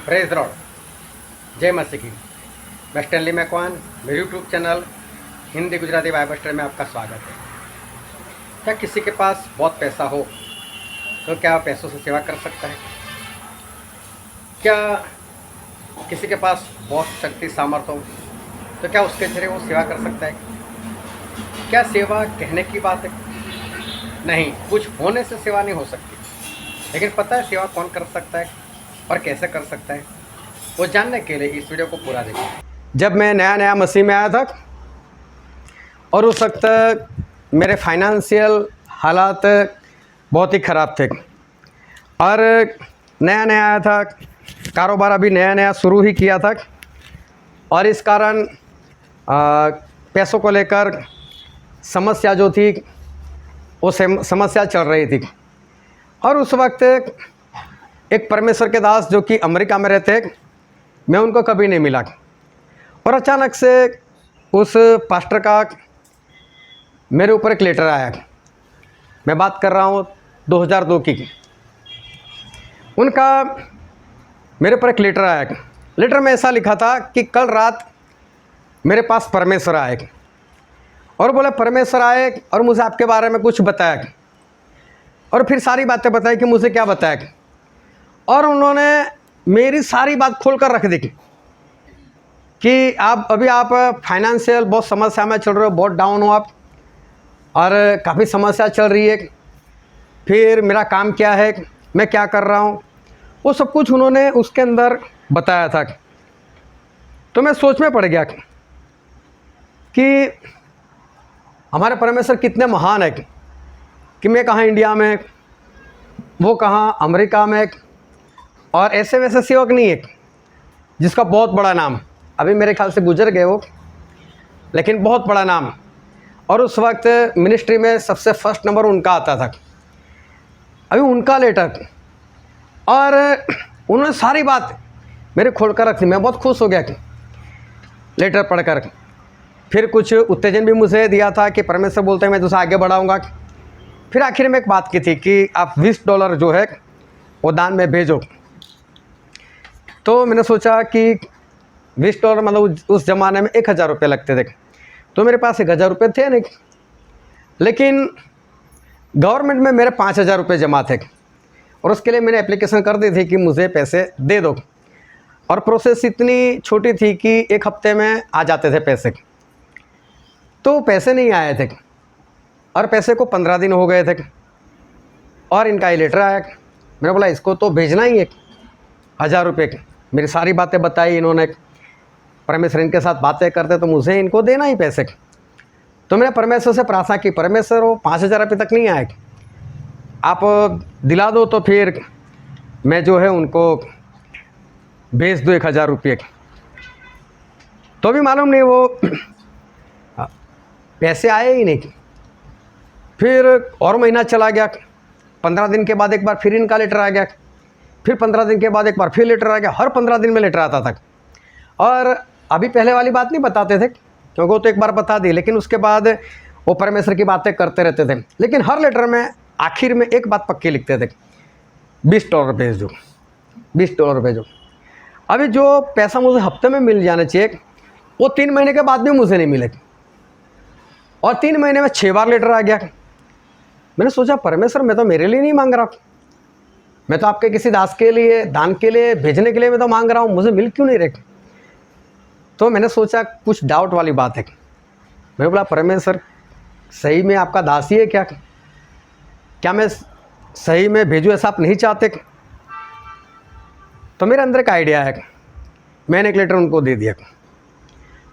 Praise Lord, जय मसीह की। मैं स्टैनली मैकवान, मेरे YouTube channel Hindi Gujarati Bible study में आपका स्वागत है। क्या किसी के पास बहुत पैसा हो तो क्या पैसों से सेवा कर सकता है? क्या किसी के पास बहुत शक्ति सामर्थ्य हो तो क्या उसके जरिए वो सेवा कर सकता है? क्या सेवा कहने की बात है? नहीं, कुछ होने से सेवा नहीं हो सकती। लेकिन पता है सेवा कौन कर सकता है और कैसे कर सकता है? वो जानने के लिए इस वीडियो को पूरा देखें। जब मैं नया मसीह में आया था और उस वक्त मेरे फाइनेंशियल हालात बहुत ही ख़राब थे और नया आया था, कारोबार अभी नया शुरू ही किया था और इस कारण पैसों को लेकर समस्या जो थी वो समस्या चल रही थी। और उस वक्त एक परमेश्वर के दास जो कि अमेरिका में रहते, मैं उनको कभी नहीं मिला और अचानक से उस पास्टर का मेरे ऊपर एक लेटर आया। मैं बात कर रहा हूँ 2002 की। उनका मेरे पर एक लेटर आया। लेटर में ऐसा लिखा था कि कल रात मेरे पास परमेश्वर आए और बोले परमेश्वर आए और मुझे आपके बारे में कुछ बताया और फिर सारी बातें बताई कि मुझे क्या बताया और उन्होंने मेरी सारी बात खोल कर रख दी कि आप फाइनेंशियल बहुत समस्या में चल रहे हो, बहुत डाउन हो आप और काफ़ी समस्या चल रही है। फिर मेरा काम क्या है, मैं क्या कर रहा हूँ, वो सब कुछ उन्होंने उसके अंदर बताया था। तो मैं सोच में पड़ गया कि हमारे परमेश्वर कितने महान है कि मैं कहाँ इंडिया में, वो कहाँ अमेरिका में, और ऐसे वैसे सेवक नहीं है जिसका बहुत बड़ा नाम, अभी मेरे ख्याल से गुजर गए वो, लेकिन बहुत बड़ा नाम। और उस वक्त मिनिस्ट्री में सबसे फर्स्ट नंबर उनका आता था। अभी उनका लेटर और उन्होंने सारी बात मेरे खोल कर रखी। मैं बहुत खुश हो गया कि लेटर पढ़कर। फिर कुछ उत्तेजन भी मुझे दिया था कि परमेश्वर बोलते हैं मैं तुझे आगे बढ़ाऊंगा। फिर आखिर में एक बात की थी कि आप $20 जो है वो दान में भेजो। तो मैंने सोचा कि $20 मतलब उस ज़माने में 1000 रुपये लगते थे, तो मेरे पास 1000 रुपये थे नहीं, लेकिन गवर्नमेंट में मेरे 5000 रुपये जमा थे और उसके लिए मैंने एप्लीकेशन कर दी थी कि मुझे पैसे दे दो। और प्रोसेस इतनी छोटी थी कि एक हफ्ते में आ जाते थे पैसे। तो पैसे नहीं आए थे और पैसे को 15 दिन हो गए थे और इनका ये लेटर आया। मैंने बोला इसको तो भेजना ही है 1000 रुपये की। मेरी सारी बातें बताई इन्होंने, परमेश्वर इनके साथ बातें करते तो मुझे इनको देना ही पैसे। तो मैंने परमेश्वर से प्रार्थना की, परमेश्वर वो 5000 अभी तक नहीं आए, आप दिला दो तो फिर मैं जो है उनको भेज दूँ 1000 रुपये। तो भी मालूम नहीं वो पैसे आए ही नहीं। फिर और महीना चला गया, 15 दिन के बाद एक बार फिर इनका लेटर आ गया, फिर 15 दिन के बाद एक बार फिर लेटर आ गया। हर 15 दिन में लेटर आता था और अभी पहले वाली बात नहीं बताते थे क्योंकि वो तो एक बार बता दी, लेकिन उसके बाद वो परमेश्वर की बातें करते रहते थे। लेकिन हर लेटर में आखिर में एक बात पक्की लिखते थे, $20 भेज दो, $20 भेजो। अभी जो पैसा मुझे हफ्ते में मिल जाना चाहिए वो 3 महीने के बाद भी मुझे नहीं मिले और 3 महीने में 6 बार लेटर आ गया। मैंने सोचा परमेश्वर मैं तो मेरे लिए नहीं मांग रहा, मैं तो आपके किसी दास के लिए दान के लिए भेजने के लिए मैं तो मांग रहा हूँ, मुझे मिल क्यों नहीं रहे? तो मैंने सोचा कुछ डाउट वाली बात है। मैंने बोला परमेश्वर सही में आपका दास ही है क्या मैं सही में भेजूँ, ऐसा आप नहीं चाहते? तो मेरे अंदर एक आइडिया है, मैंने एक लेटर उनको दे दिया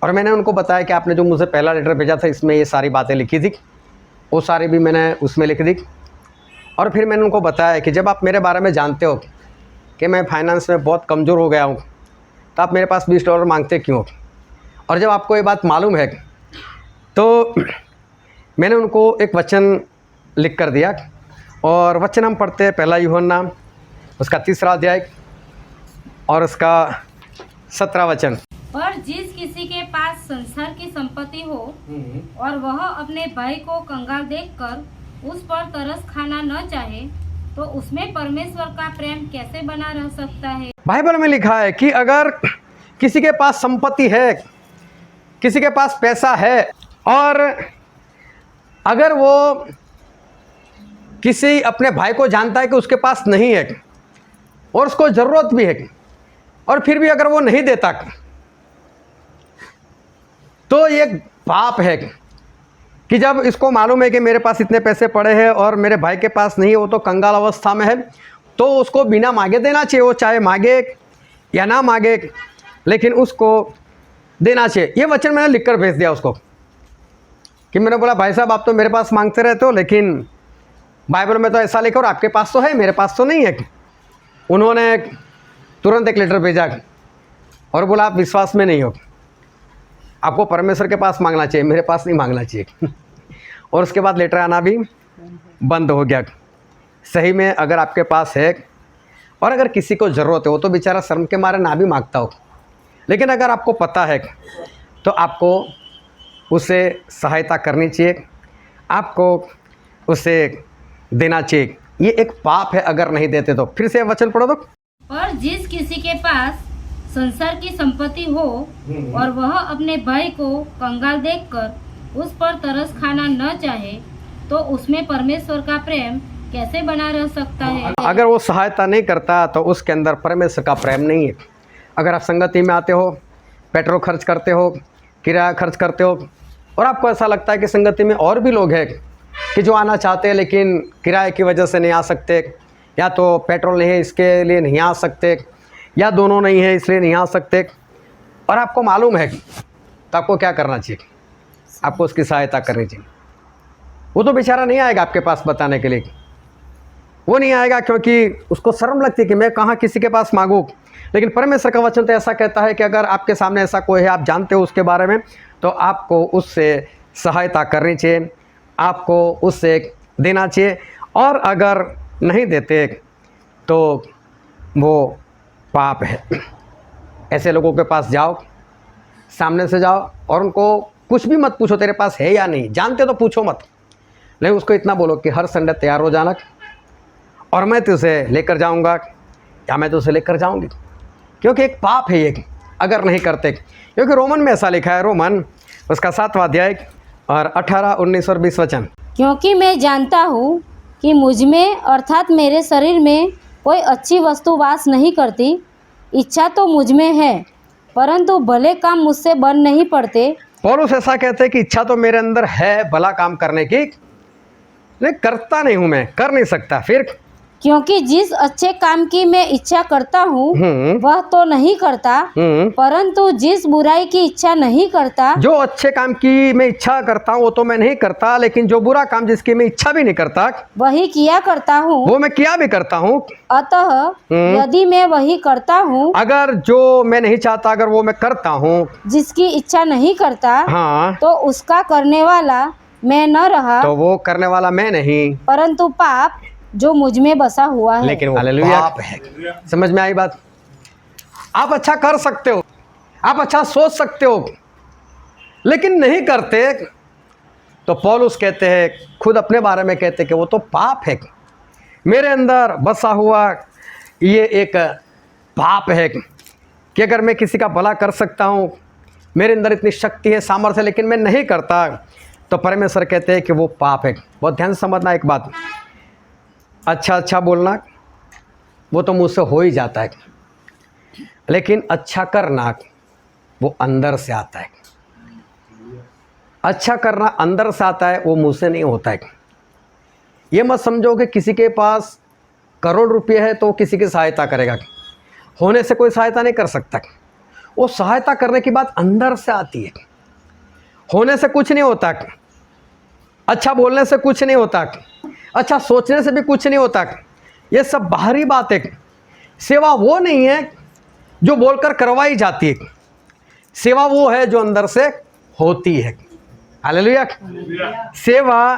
और मैंने उनको बताया कि आपने जो मुझे पहला लेटर भेजा था इसमें ये सारी बातें लिखी थी, वो सारी भी मैंने उसमें लिख दी। और फिर मैंने उनको बताया कि जब आप मेरे बारे में जानते हो कि मैं फाइनेंस में बहुत कमज़ोर हो गया हूँ तो आप मेरे पास $20 मांगते क्यों? और जब आपको ये बात मालूम है तो मैंने उनको एक वचन लिख कर दिया और वचन हम पढ़ते हैं, 1 यूहन्ना उसका 3रा अध्याय और उसका 17वां वचन। पर जिस किसी के पास संसार की संपत्ति हो और वह अपने भाई को कंगाल देखकर उस पर तरस खाना न चाहे तो उसमें परमेश्वर का प्रेम कैसे बना रह सकता है। बाइबल में लिखा है कि अगर किसी के पास संपत्ति है, किसी के पास पैसा है, और अगर वो किसी अपने भाई को जानता है कि उसके पास नहीं है और उसको ज़रूरत भी है, और फिर भी अगर वो नहीं देता, तो ये पाप है कि जब इसको मालूम है कि मेरे पास इतने पैसे पड़े हैं और मेरे भाई के पास नहीं है, वो तो कंगाल अवस्था में है, तो उसको बिना मांगे देना चाहिए। वो चाहे मांगे या ना मांगे, लेकिन उसको देना चाहिए। ये वचन मैंने लिखकर भेज दिया उसको कि मैंने बोला, भाई साहब आप तो मेरे पास मांगते रहते हो, लेकिन बाइबल में तो ऐसा लिखा और आपके पास तो है, मेरे पास तो नहीं है। उन्होंने तुरंत एक लेटर भेजा और बोला, आप विश्वास में नहीं हो, आपको परमेश्वर के पास मांगना चाहिए, मेरे पास नहीं मांगना चाहिए। और उसके बाद लेटर आना भी बंद हो गया। सही में अगर आपके पास है और अगर किसी को ज़रूरत है, वो तो बेचारा शर्म के मारे ना भी मांगता हो, लेकिन अगर आपको पता है तो आपको उसे सहायता करनी चाहिए, आपको उसे देना चाहिए। ये एक पाप है अगर नहीं देते तो। फिर से वचन पढ़ो तो। और जिस किसी के पास संसार की संपत्ति हो और वह अपने भाई को कंगाल देखकर उस पर तरस खाना न चाहे, तो उसमें परमेश्वर का प्रेम कैसे बना रह सकता है। अगर वो सहायता नहीं करता तो उसके अंदर परमेश्वर का प्रेम नहीं है। अगर आप संगति में आते हो, पेट्रोल खर्च करते हो, किराया खर्च करते हो, और आपको ऐसा लगता है कि संगति में और भी लोग हैं कि जो आना चाहते हैं लेकिन किराए की वजह से नहीं आ सकते, या तो पेट्रोल नहीं है इसके लिए नहीं आ सकते, या दोनों नहीं है इसलिए नहीं आ सकते, और आपको मालूम है, तो आपको क्या करना चाहिए? आपको उसकी सहायता करनी चाहिए। वो तो बेचारा नहीं आएगा आपके पास बताने के लिए, वो नहीं आएगा क्योंकि उसको शर्म लगती है कि मैं कहाँ किसी के पास मांगूँ। लेकिन परमेश्वर का वचन तो ऐसा कहता है कि अगर आपके सामने ऐसा कोई है, आप जानते हो उसके बारे में, तो आपको उससे सहायता करनी चाहिए, आपको उससे देना चाहिए। और अगर नहीं देते तो वो पाप है। ऐसे लोगों के पास जाओ, सामने से जाओ और उनको कुछ भी मत पूछो तेरे पास है या नहीं, जानते तो पूछो मत, लेकिन उसको इतना बोलो कि हर संडे तैयार हो जाना और मैं तुझे लेकर जाऊंगा या मैं तुझे लेकर जाऊंगी। क्योंकि एक पाप है ये अगर नहीं करते। क्योंकि रोमन में ऐसा लिखा है, रोमन उसका 7वां अध्याय और 18, 19 और 20 वचन। क्योंकि मैं जानता हूँ कि मुझ में अर्थात मेरे शरीर में कोई अच्छी वस्तु वास नहीं करती। इच्छा तो मुझ में है, परंतु भले काम मुझसे बन नहीं पड़ते। पौलुस ऐसा कहते हैं कि इच्छा तो मेरे अंदर है भला काम करने की, लेकिन करता नहीं हूँ, मैं कर नहीं सकता। फिर क्योंकि जिस अच्छे काम की मैं इच्छा करता हूँ वह तो नहीं करता, परंतु जिस बुराई की इच्छा नहीं करता, जो अच्छे काम की मैं इच्छा करता हूँ वो तो मैं नहीं करता, लेकिन जो बुरा काम जिसकी मैं इच्छा भी नहीं करता वही किया करता हूँ, वो मैं किया भी करता हूँ। अतः यदि मैं वही करता हूँ, अगर जो मैं नहीं चाहता अगर वो मैं करता हूँ, जिसकी इच्छा नहीं करता, हाँ, तो उसका करने वाला मैं न रहा, तो वो करने वाला मैं नहीं, परंतु पाप जो मुझ में बसा हुआ है। लेकिन वो पाप है। समझ में आई बात? आप अच्छा कर सकते हो, आप अच्छा सोच सकते हो, लेकिन नहीं करते तो पौलुस कहते हैं, खुद अपने बारे में कहते हैं कि वो तो पाप है। मेरे अंदर बसा हुआ ये एक पाप है कि अगर मैं किसी का भला कर सकता हूँ, मेरे अंदर इतनी शक्ति है, सामर्थ्य है, लेकिन मैं नहीं करता, तो परमेश्वर कहते हैं कि वो पाप है। बहुत ध्यान से समझना एक बात, अच्छा बोलना वो तो मुझसे हो ही जाता है, लेकिन अच्छा करना वो अंदर से आता है। अच्छा करना अंदर से आता है, वो मुझसे नहीं होता है। ये मत समझो कि किसी के पास करोड़ रुपये है तो किसी की सहायता करेगा, होने से कोई सहायता नहीं कर सकता। वो सहायता करने की बात अंदर से आती है, होने से कुछ नहीं होता, अच्छा बोलने से कुछ नहीं होता, अच्छा सोचने से भी कुछ नहीं होता। ये सब बाहरी बात है। सेवा वो नहीं है जो बोलकर करवाई जाती है, सेवा वो है जो अंदर से होती है। हालेलुया। सेवा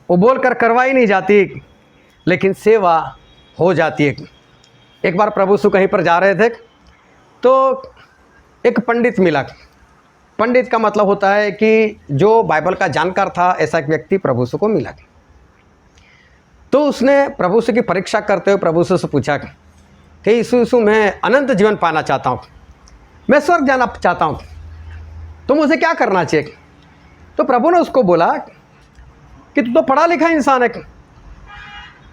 वो बोलकर करवाई नहीं जाती, लेकिन सेवा हो जाती है। एक बार प्रभु यीशु कहीं पर जा रहे थे तो एक पंडित मिला। पंडित का मतलब होता है कि जो बाइबल का जानकार था, ऐसा एक व्यक्ति प्रभु यीशु को मिला। तो उसने प्रभु से की परीक्षा करते हुए प्रभु से पूछा कि यीशु मैं अनंत जीवन पाना चाहता हूँ, मैं स्वर्ग जाना चाहता हूँ, तो मुझे क्या करना चाहिए? तो प्रभु ने उसको बोला कि तू तो पढ़ा लिखा इंसान है,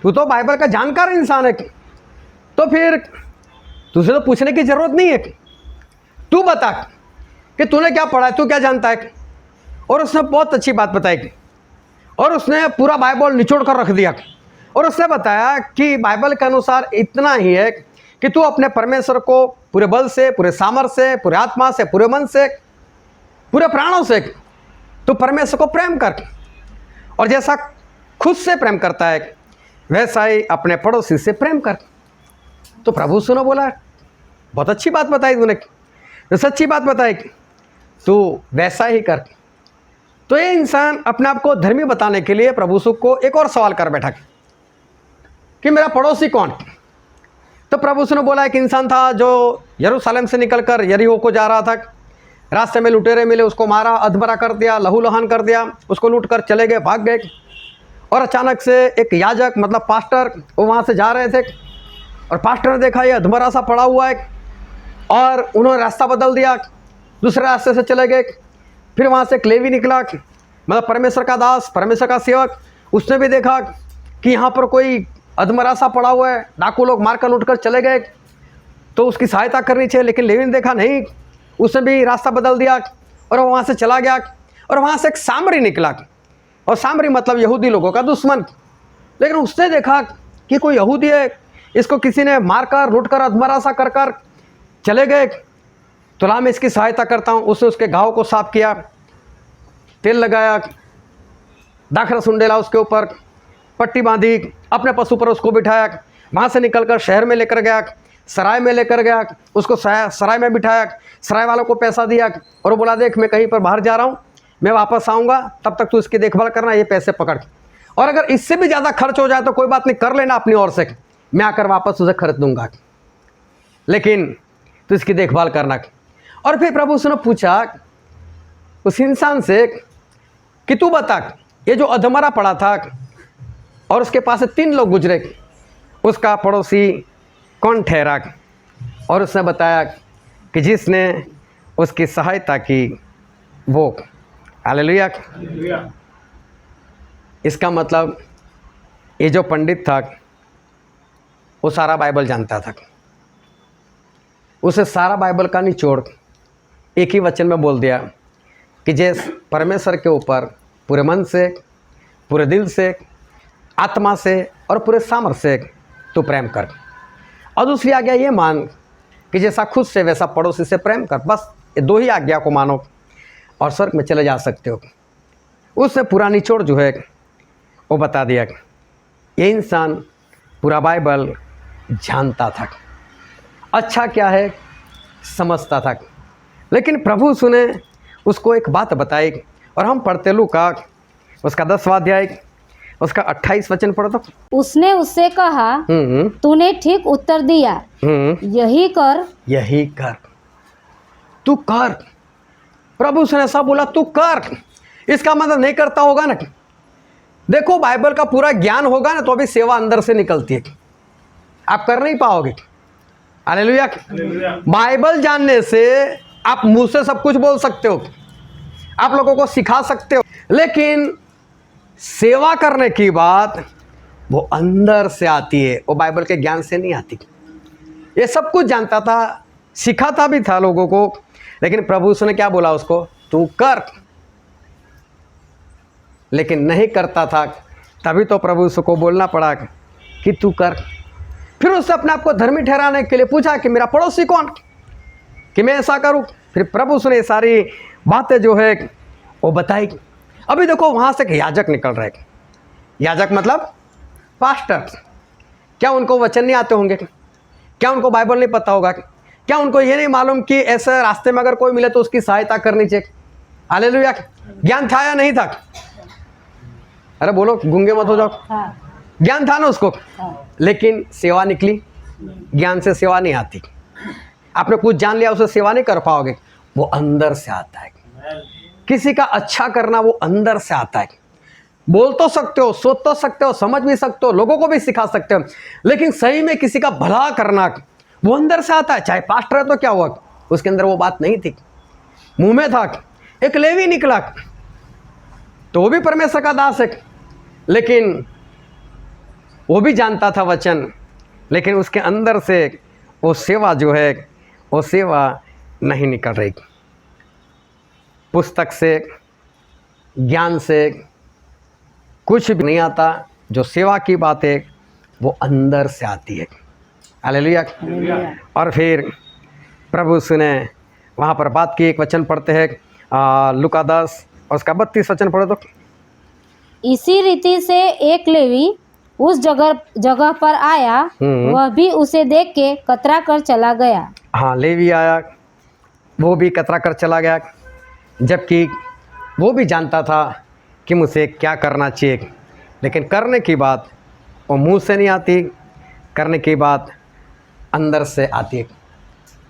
तू तो बाइबल का जानकार इंसान है, तो फिर तुझे तो पूछने की ज़रूरत नहीं है, तू बता कि तूने क्या पढ़ा है, तू क्या जानता है। और उसने बहुत अच्छी बात बताई और उसने पूरा बाइबल निचोड़ कर रख दिया और उसने बताया कि बाइबल के अनुसार इतना ही है कि तू अपने परमेश्वर को पूरे बल से, पूरे सामर्थ्य से, पूरे आत्मा से, पूरे मन से, पूरे प्राणों से तू परमेश्वर को प्रेम कर, और जैसा खुद से प्रेम करता है वैसा ही अपने पड़ोसी से प्रेम कर। तो प्रभु सुनो बोला बहुत अच्छी बात बताई तूने, तो सच्ची बात बताई, तू वैसा ही कर। तो ये इंसान अपने आप को धर्मी बताने के लिए प्रभु सुख को एक और सवाल कर बैठा कि मेरा पड़ोसी कौन। तो प्रभु ने बोला एक इंसान था जो यरूशलेम से निकलकर यरीहो को जा रहा था, रास्ते में लुटेरे मिले, उसको मारा, अधमरा कर दिया, लहूलुहान कर दिया, उसको लूट कर चले गए, भाग गए। और अचानक से एक याजक मतलब पास्टर वो वहाँ से जा रहे थे और पास्टर ने देखा ये अधमरा सा पड़ा हुआ है और उन्होंने रास्ता बदल दिया, दूसरे रास्ते से चले गए। फिर वहाँ से एक लेवी निकला मतलब परमेश्वर का दास, परमेश्वर का सेवक, उसने भी देखा कि यहाँ पर कोई अधमरा सा पड़ा हुआ है, डाकू लोग मार कर लूट कर चले गए, तो उसकी सहायता करनी चाहिए। लेकिन लेवी ने देखा नहीं, उसने भी रास्ता बदल दिया और वहाँ से चला गया। और वहाँ से एक सामरी निकला, और सामरी मतलब यहूदी लोगों का दुश्मन। लेकिन उसने देखा कि कोई यहूदी है, इसको किसी ने मार कर लूट कर अधमरा सा कर कर चले गए, तो ला मैं इसकी सहायता करता हूँ। उसने उसके घाव को साफ किया, तेल लगाया, दाखरस उंडेला उसके ऊपर, पट्टी बांधी, अपने पशु पर उसको बिठाया, वहाँ से निकलकर शहर में लेकर गया, सराय में लेकर गया, उसको सराय में बिठाया, सराय वालों को पैसा दिया और वो बोला देख मैं कहीं पर बाहर जा रहा हूँ, मैं वापस आऊँगा, तब तक तू इसकी देखभाल करना, ये पैसे पकड़, और अगर इससे भी ज़्यादा खर्च हो जाए तो कोई बात नहीं, कर लेना अपनी ओर से, मैं आकर वापस तुझे खरीद दूँगा, लेकिन तू इसकी देखभाल करना। और फिर प्रभु उसने पूछा उस इंसान से कि तू बता ये जो अधमरा पड़ा था और उसके पास से 3 लोग गुजरे, उसका पड़ोसी कौन ठहरा? और उसने बताया कि जिसने उसकी सहायता की वो। हालेलुया। इसका मतलब ये जो पंडित था वो सारा बाइबल जानता था, उसे सारा बाइबल का निचोड़ एक ही वचन में बोल दिया कि जिस परमेश्वर के ऊपर पूरे मन से, पूरे दिल से, आत्मा से और पूरे सामर्थ्य से तू प्रेम कर। और दूसरी आज्ञा ये मान कि जैसा खुद से वैसा पड़ोसी से प्रेम कर। बस ये 2 ही आज्ञा को मानो और स्वर्ग में चले जा सकते हो। उससे पूरा निचोड़ जो है वो बता दिया। ये इंसान पूरा बाइबल जानता था, अच्छा क्या है समझता था, लेकिन प्रभु सुने उसको एक बात बताई। और हम पढ़ते लूका उसका 10वां अध्याय उसका 28 वचन पढ़ो तो। उसने उससे कहा तूने ठीक उत्तर दिया, यही कर, यही कर, तू कर। प्रभु ने ऐसा बोला तू कर, इसका मतलब नहीं करता होगा ना। देखो बाइबल का पूरा ज्ञान होगा ना तो अभी सेवा अंदर से निकलती है, आप कर नहीं पाओगे। हालेलुया। बाइबल जानने से आप मुंह से सब कुछ बोल सकते हो, आप लोगों को सिखा सकते हो, लेकिन सेवा करने की बात वो अंदर से आती है, वो बाइबल के ज्ञान से नहीं आती। ये सब कुछ जानता था, सिखाता भी था लोगों को, लेकिन प्रभु ने क्या बोला उसको, तू कर। लेकिन नहीं करता था, तभी तो प्रभु को बोलना पड़ा कि तू कर। फिर उससे अपने आप को धर्मी ठहराने के लिए पूछा कि मेरा पड़ोसी कौन, कि मैं ऐसा करूं। फिर प्रभु ने सारी बातें जो है वो बताई। अभी देखो वहाँ से एक याजक निकल रहा है। याजक मतलब पास्टर। क्या उनको वचन नहीं आते होंगे? क्या उनको बाइबल नहीं पता होगा? क्या उनको ये नहीं मालूम कि ऐसे रास्ते में अगर कोई मिले तो उसकी सहायता करनी चाहिए? हालेलुया। ज्ञान था या नहीं था? अरे बोलो, गूंगे मत हो जाओ। ज्ञान था ना उसको, लेकिन सेवा निकली। ज्ञान से सेवा नहीं आती। आपने कुछ जान लिया, उसे सेवा नहीं कर पाओगे। वो अंदर से आता है। किसी का अच्छा करना वो अंदर से आता है। बोल तो सकते हो, सोच तो सकते हो, समझ भी सकते हो, लोगों को भी सिखा सकते हो, लेकिन सही में किसी का भला करना वो अंदर से आता है। चाहे पास्टर है तो क्या हुआ, उसके अंदर वो बात नहीं थी, मुंह में था। एक लेवी निकला तो वो भी परमेश्वर का दास है, लेकिन वो भी जानता था वचन, लेकिन उसके अंदर से वो सेवा जो है वो सेवा नहीं निकल रही। पुस्तक से, ज्ञान से कुछ भी नहीं आता। जो सेवा की बात है वो अंदर से आती है। हालेलुया। और फिर प्रभु सुने वहाँ पर बात की। एक वचन पढ़ते हैं लूका 10 और उसका 32 वचन पढ़ो तो। इसी रीति से एक लेवी उस जगह पर आया, वह भी उसे देख के कतरा कर चला गया। हाँ, लेवी आया, वो भी कतरा कर चला गया, जबकि वो भी जानता था कि मुझे क्या करना चाहिए, लेकिन करने की बात वो मुंह से नहीं आती, करने की बात अंदर से आती है।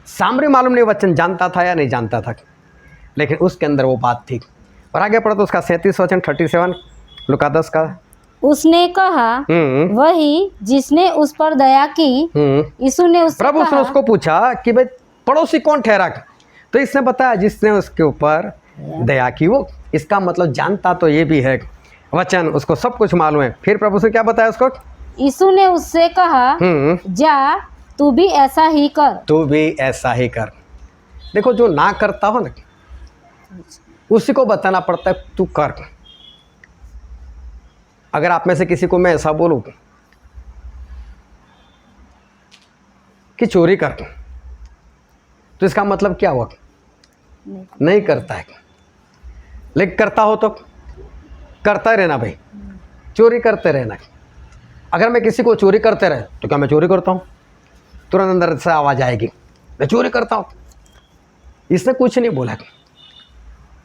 सामरी मालूम नहीं वचन जानता था या नहीं जानता था, लेकिन उसके अंदर वो बात थी। और आगे पढ़ो तो उसका 37 वचन 37 लूका 10 का। उसने कहा, वही जिसने उस पर दया की। यीशु ने उससे प्रभु ने उसको पूछा कि भाई पड़ोसी कौन ठहरा, तो इसने बताया जिसने उसके ऊपर दया की वो। इसका मतलब जानता तो ये भी है वचन, उसको सब कुछ मालूम है। फिर प्रभु से क्या बताया उसको? यीशु ने उससे कहा, जा तू भी ऐसा ही कर। तू भी ऐसा ही कर। देखो, जो ना करता हो ना उसी को बताना पड़ता है तू कर। अगर आप में से किसी को मैं ऐसा बोलूं कि चोरी कर, तो इसका मतलब क्या हुआ? नहीं करता है। लेकिन करता हो तो करता ही रहना भाई, चोरी करते रहना। अगर मैं किसी को चोरी करते रहे तो क्या मैं चोरी करता हूँ? तुरंत अंदर से आवाज़ आएगी मैं चोरी करता हूँ। इसने कुछ नहीं बोला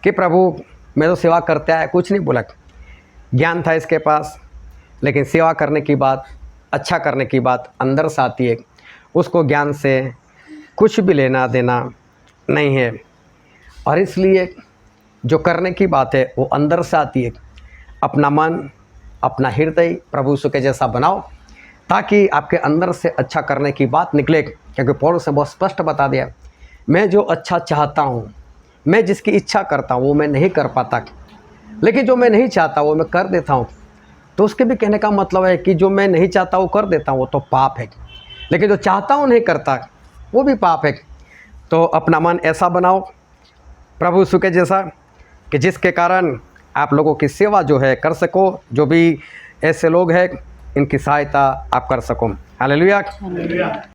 कि प्रभु मैं तो सेवा करते आया, कुछ नहीं बोला। ज्ञान था इसके पास, लेकिन सेवा करने की बात, अच्छा करने की बात अंदर से आती है। उसको ज्ञान से कुछ भी लेना देना नहीं है। और इसलिए जो करने की बात है वो अंदर से आती है। अपना मन, अपना हृदय प्रभु यीशु के जैसा बनाओ, ताकि आपके अंदर से अच्छा करने की बात निकले। क्योंकि पौलुस ने बहुत स्पष्ट बता दिया, मैं जो अच्छा चाहता हूँ, मैं जिसकी इच्छा करता हूँ वो मैं नहीं कर पाता, लेकिन जो मैं नहीं चाहता वो मैं कर देता हूँ। तो उसके भी कहने का मतलब है कि जो मैं नहीं चाहता वो कर देता हूँ वो तो पाप है, लेकिन जो चाहता हूँ नहीं करता वो भी पाप है। तो अपना मन ऐसा बनाओ प्रभु यीशु के जैसा कि जिसके कारण आप लोगों की सेवा जो है कर सको। जो भी ऐसे लोग हैं इनकी सहायता आप कर सको। हालेलुया।